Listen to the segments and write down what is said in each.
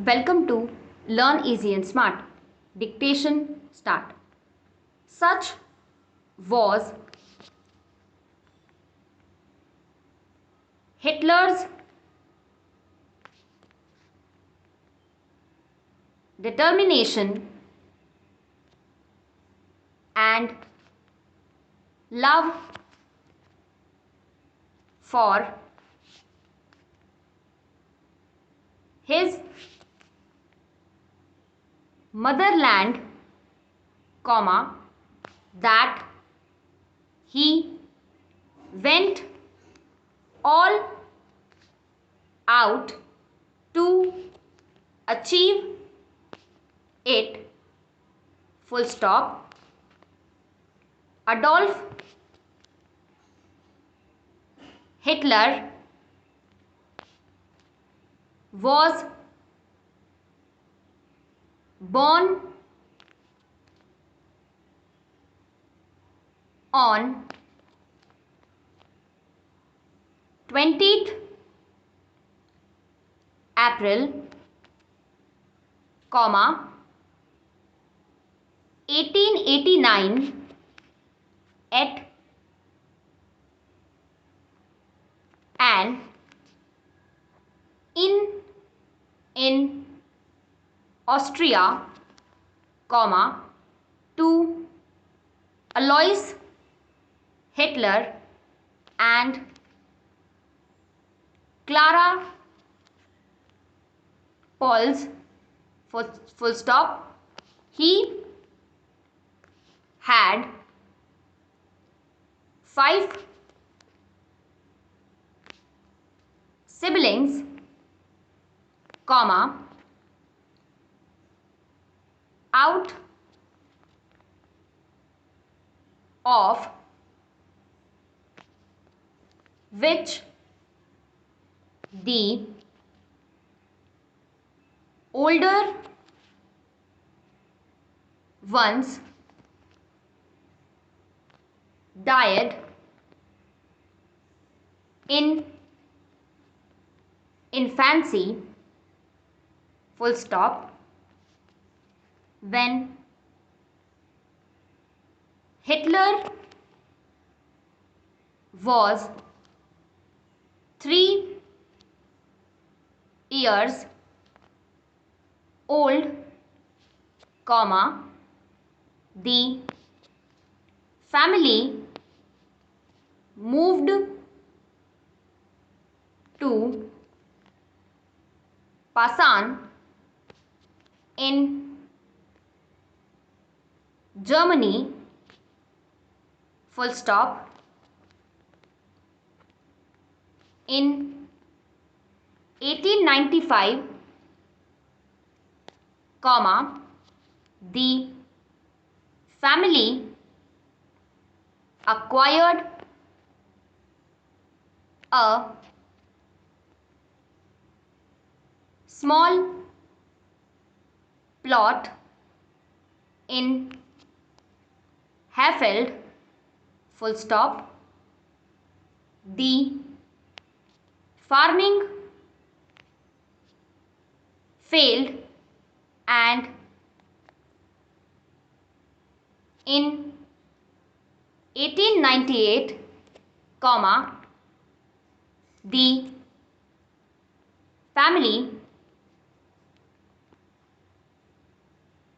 Welcome to Learn Easy and Smart. Dictation start. Such was Hitler's determination and love for his motherland, that he went all out to achieve it, full stop. Adolf Hitler was born on 20th April, 1889 at an inn in Austria, to Alois Hitler and Clara Pauls, full stop. He had 5 siblings, out of which the older ones died in infancy, full stop. When Hitler was 3 years old, the family moved to Pasan in Germany, full stop. In 1895, the family acquired a small plot in Hafeld, full stop. The farming failed and in 1898, the family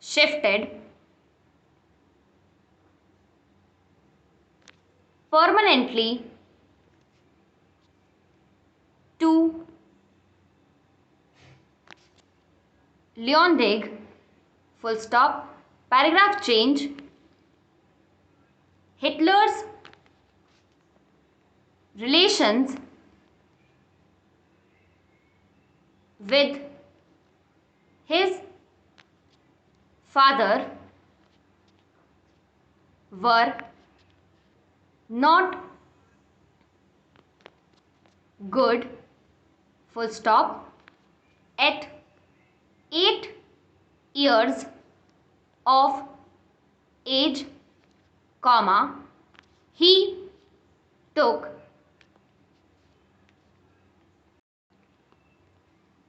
shifted permanently to Leondig, full stop. Paragraph change. Hitler's relations with his father were not good, full stop. At 8 years of age, he took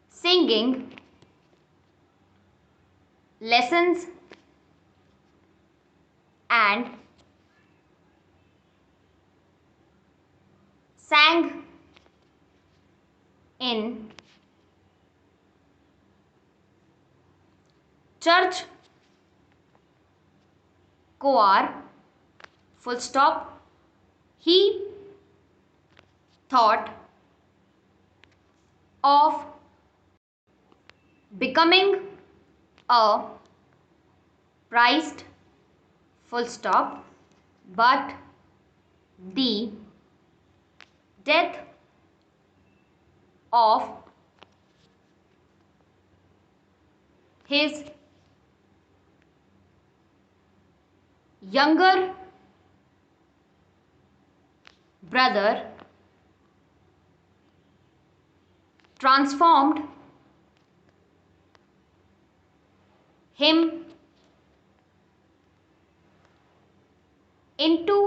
singing lessons and sang in church choir, full stop. He thought of becoming a priest, full stop, but the death of his younger brother transformed him into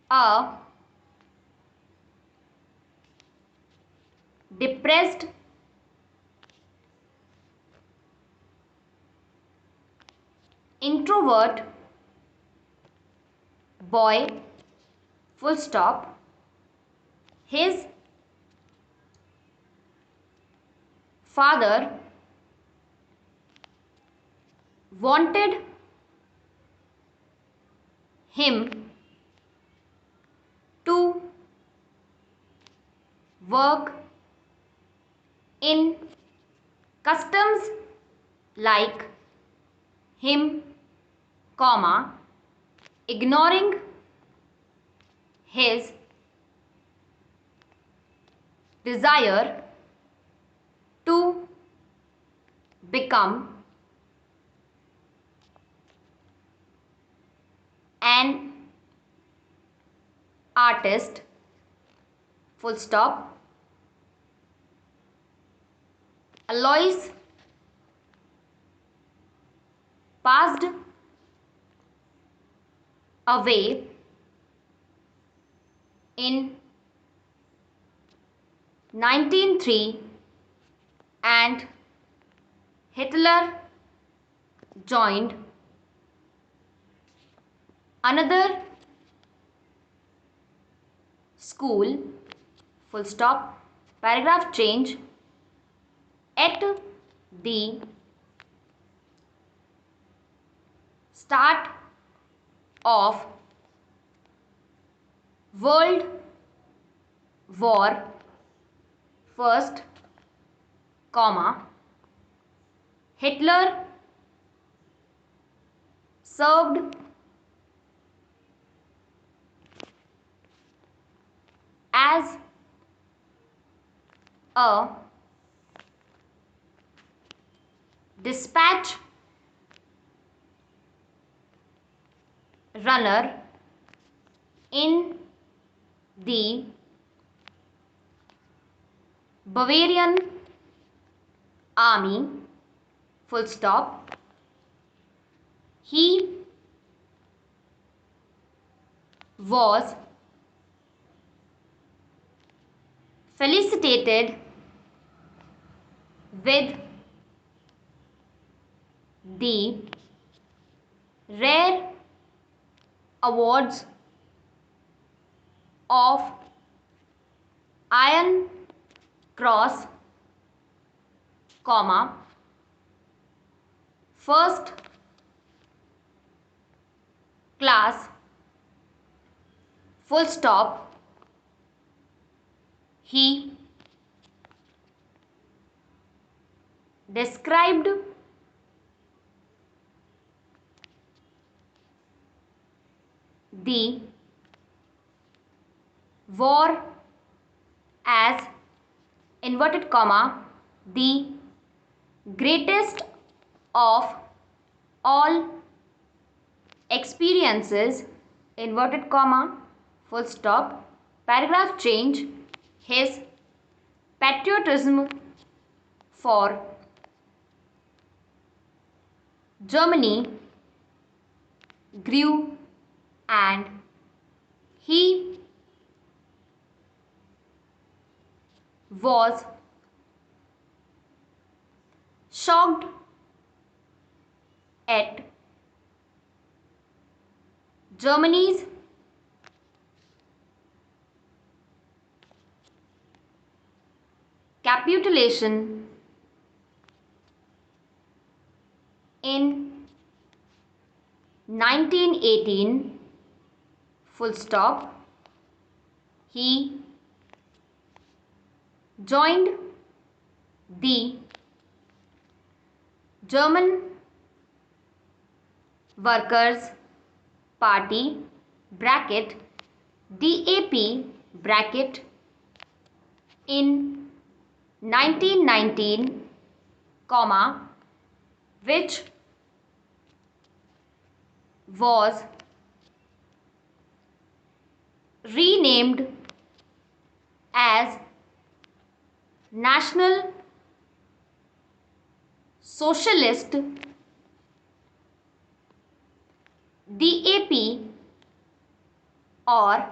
a depressed, introvert boy, full stop. His father wanted him to work in customs like him, comma, ignoring his desire to become an artist, full stop. Alois passed away in 1903 and Hitler joined another school, full stop. Paragraph change. At the start of World War First, comma, Hitler served as a dispatch runner in the Bavarian army, full stop. He was felicitated with the rare awards of Iron Cross, comma, first class, full stop. He described the war as inverted comma the greatest of all experiences, inverted comma, full stop. Paragraph change. His patriotism for Germany grew and he was shocked at Germany's capitulation in 1918, full stop, he joined the German Workers' Party bracket DAP bracket in 1919, which was renamed as National Socialist DAP or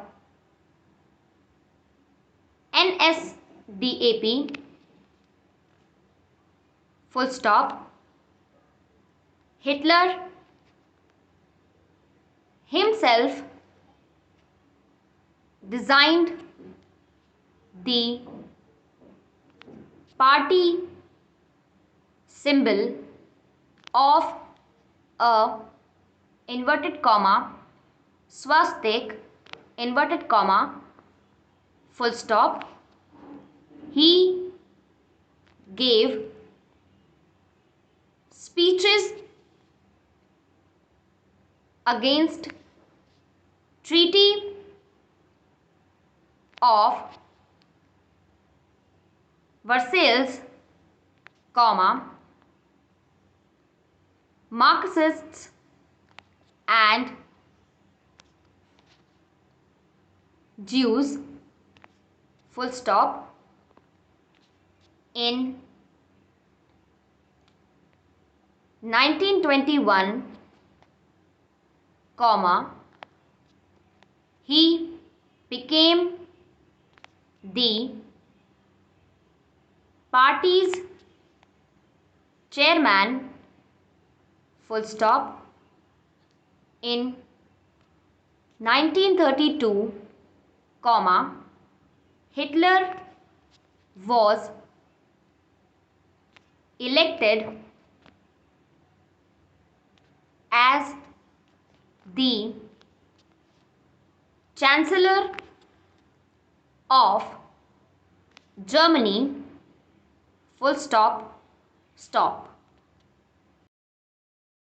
NSDAP, full stop. Hitler himself designed the party symbol of a inverted comma swastik inverted comma full stop. He gave speeches against Treaty of Versailles, Marxists and Jews, full stop. In 1921, he became the party's chairman, full stop. In 1932, Hitler was elected as the Chancellor of Germany, full stop, stop.